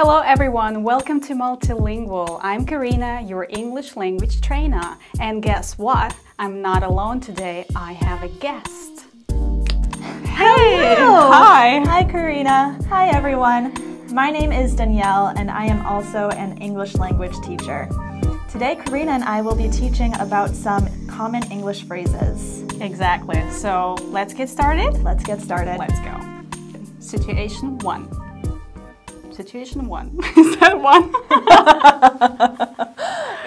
Hello everyone, welcome to Multilingual. I'm Karina, your English language trainer. And guess what? I'm not alone today, I have a guest. Hey! Hello. Hi! Hi Karina. Hi everyone. My name is Danielle and I am also an English language teacher. Today Karina and I will be teaching about some common English phrases. Exactly, so let's get started? Let's get started. Let's go. Situation 1. Situation 1. Is that 1?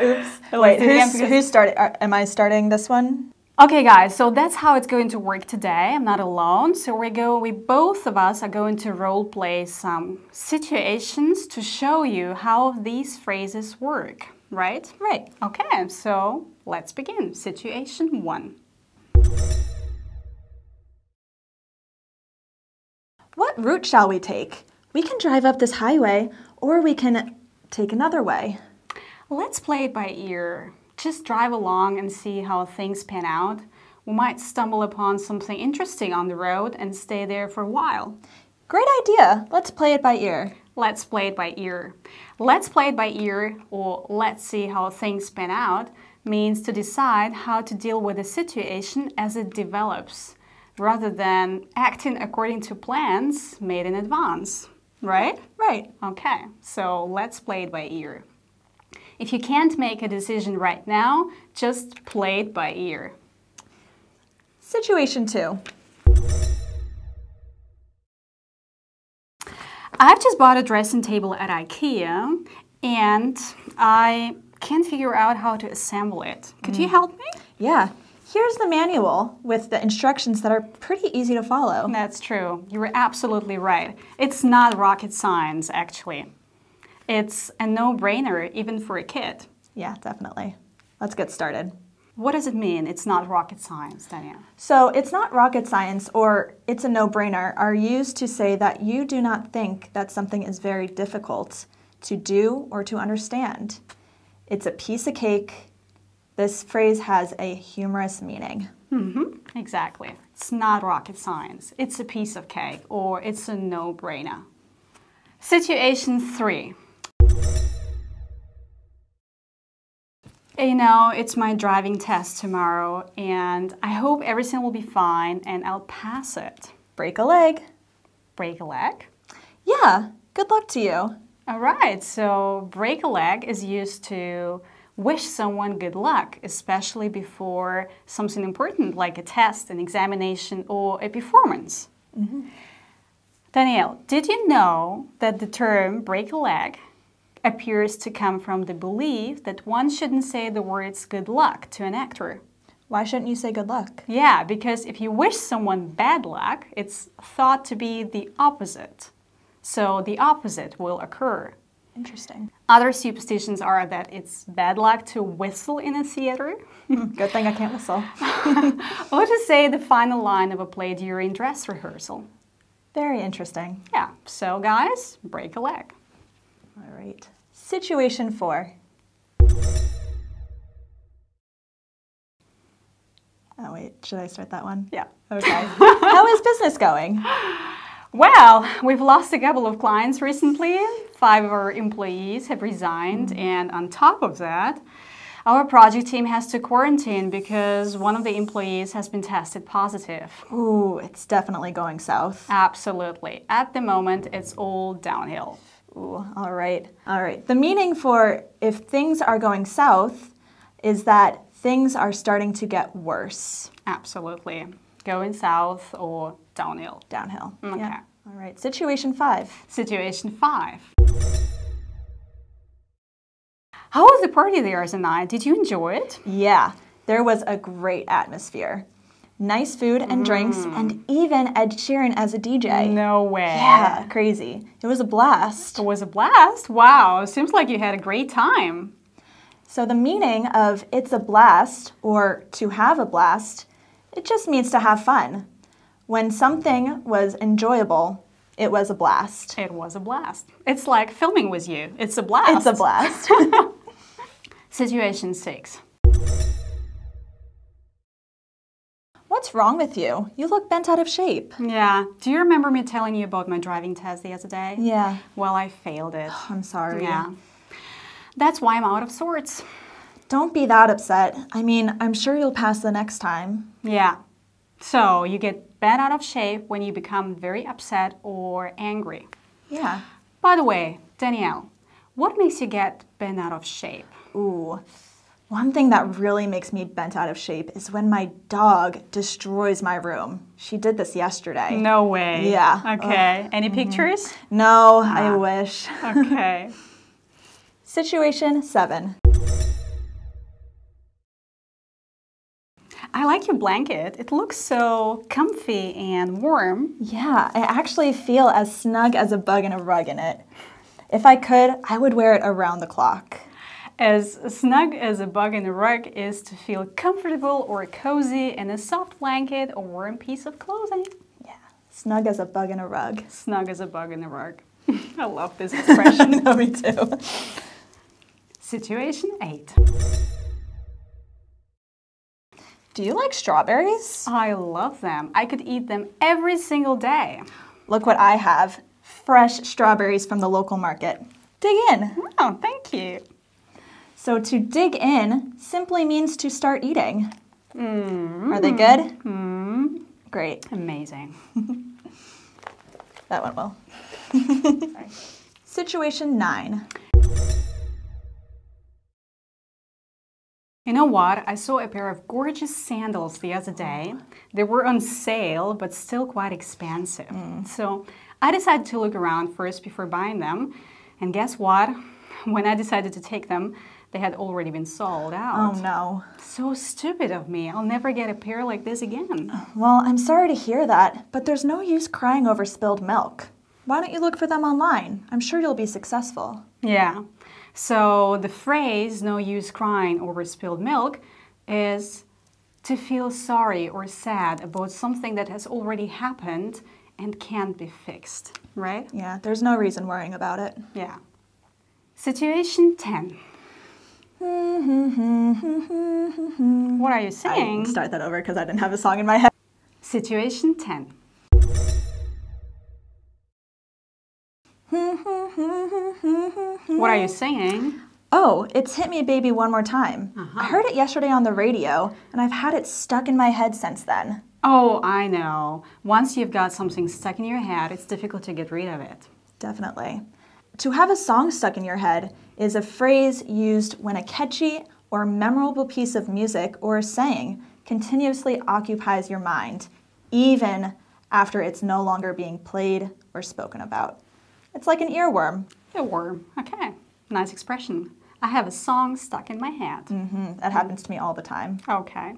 Oops. Wait, who's starting? Am I starting this one? Okay guys, so that's how it's going to work today. I'm not alone. So we both of us are going to role play some situations to show you how these phrases work, right? Right. Okay, so let's begin. Situation 1. What route shall we take? We can drive up this highway, or we can take another way. Let's play it by ear. Just drive along and see how things pan out. We might stumble upon something interesting on the road and stay there for a while. Great idea. Let's play it by ear. Let's play it by ear. Let's play it by ear, or let's see how things pan out, means to decide how to deal with a situation as it develops, rather than acting according to plans made in advance. Right? Right. Okay, so let's play it by ear. If you can't make a decision right now, just play it by ear. Situation 2. I've just bought a dressing table at IKEA and I can't figure out how to assemble it. Could you help me? Yeah. Here's the manual with the instructions that are pretty easy to follow. That's true. You were absolutely right. It's not rocket science, actually. It's a no-brainer, even for a kid. Yeah, definitely. Let's get started. What does it mean, it's not rocket science, Danielle? So, it's not rocket science or it's a no-brainer are used to say that you do not think that something is very difficult to do or to understand. It's a piece of cake. This phrase has a humorous meaning. Exactly. It's not rocket science. It's a piece of cake, or it's a no-brainer. Situation 3. You know, it's my driving test tomorrow, and I hope everything will be fine, and I'll pass it. Break a leg. Break a leg? Yeah, good luck to you. All right, so break a leg is used to wish someone good luck, especially before something important like a test, an examination, or a performance. Danielle, did you know that the term break a leg appears to come from the belief that one shouldn't say the words good luck to an actor? Why shouldn't you say good luck? Yeah, because if you wish someone bad luck, it's thought to be the opposite. So the opposite will occur. Interesting. Other superstitions are that it's bad luck to whistle in a theater. Good thing I can't whistle. Or to say the final line of a play during dress rehearsal. Very interesting. Yeah, so guys, break a leg. All right. Situation 4. Oh wait, should I start that one? Yeah. Okay. How is business going? Well, we've lost a couple of clients recently. 5 of our employees have resigned, and on top of that, our project team has to quarantine because one of the employees has been tested positive. Ooh, it's definitely going south. Absolutely. At the moment, it's all downhill. Ooh, all right. All right. The meaning for if things are going south is that things are starting to get worse. Absolutely. Going south or downhill. Downhill. Okay. Yeah. All right. Situation 5. Situation 5. How was the party there tonight? Did you enjoy it? Yeah, there was a great atmosphere. Nice food and drinks, and even Ed Sheeran as a DJ. No way. Yeah, crazy. It was a blast. It was a blast? Wow, seems like you had a great time. So the meaning of it's a blast or to have a blast, it just means to have fun. When something was enjoyable, it was a blast. It was a blast. It's like filming with you. It's a blast. It's a blast. Situation 6. What What's wrong with you? You look bent out of shape. Yeah. Do you remember me telling you about my driving test the other day? Yeah. Well, I failed it. I'm sorry. Yeah. That's why I'm out of sorts. Don't be that upset. I mean, I'm sure you'll pass the next time. Yeah. So you get bent out of shape when you become very upset or angry. Yeah. By the way, Danielle, what makes you get bent out of shape? Ooh. One thing that really makes me bent out of shape is when my dog destroys my room. She did this yesterday. No way. Yeah. Okay. Any pictures? No, I wish. Okay. Situation 7. I like your blanket. It looks so comfy and warm. Yeah, I actually feel as snug as a bug in a rug in it. If I could, I would wear it around the clock. As snug as a bug in a rug is to feel comfortable or cozy in a soft blanket or warm piece of clothing. Yeah, snug as a bug in a rug. Snug as a bug in a rug. I love this expression. No, me too. Situation 8. Do you like strawberries? I love them. I could eat them every single day. Look what I have. Fresh strawberries from the local market. Dig in. Oh, thank you. So to dig in simply means to start eating. Are they good? Great. Amazing. That went well. Situation 9. You know what? I saw a pair of gorgeous sandals the other day. They were on sale, but still quite expensive. So I decided to look around first before buying them. And guess what? When I decided to take them, they had already been sold out. Oh no. So stupid of me. I'll never get a pair like this again. Well, I'm sorry to hear that, but there's no use crying over spilled milk. Why don't you look for them online? I'm sure you'll be successful. Yeah. So the phrase, no use crying over spilled milk, is to feel sorry or sad about something that has already happened and can't be fixed, right? Yeah, there's no reason worrying about it. Yeah. Situation 10. What are you I saying? start that over because I didn't have a song in my head. Situation 10. What are you saying? Oh, it's Hit Me Baby One More Time. I heard it yesterday on the radio, and I've had it stuck in my head since then. Oh, I know. Once you've got something stuck in your head, it's difficult to get rid of it. Definitely. To have a song stuck in your head is a phrase used when a catchy or memorable piece of music or a saying continuously occupies your mind, even after it's no longer being played or spoken about. It's like an earworm. A worm. Okay. Nice expression. I have a song stuck in my head. That happens to me all the time. Okay.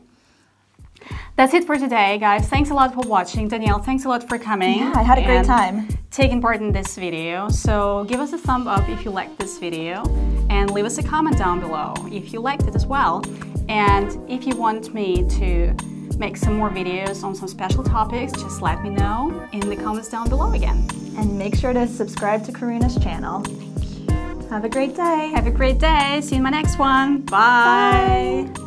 That's it for today, guys. Thanks a lot for watching. Danielle, thanks a lot for coming. Yeah, I had a great time. Taking part in this video. So give us a thumb up if you liked this video and leave us a comment down below if you liked it as well. And if you want me to make some more videos on some special topics, just let me know in the comments down below again. And make sure to subscribe to Karina's channel. Have a great day. Have a great day. See you in my next one. Bye. Bye.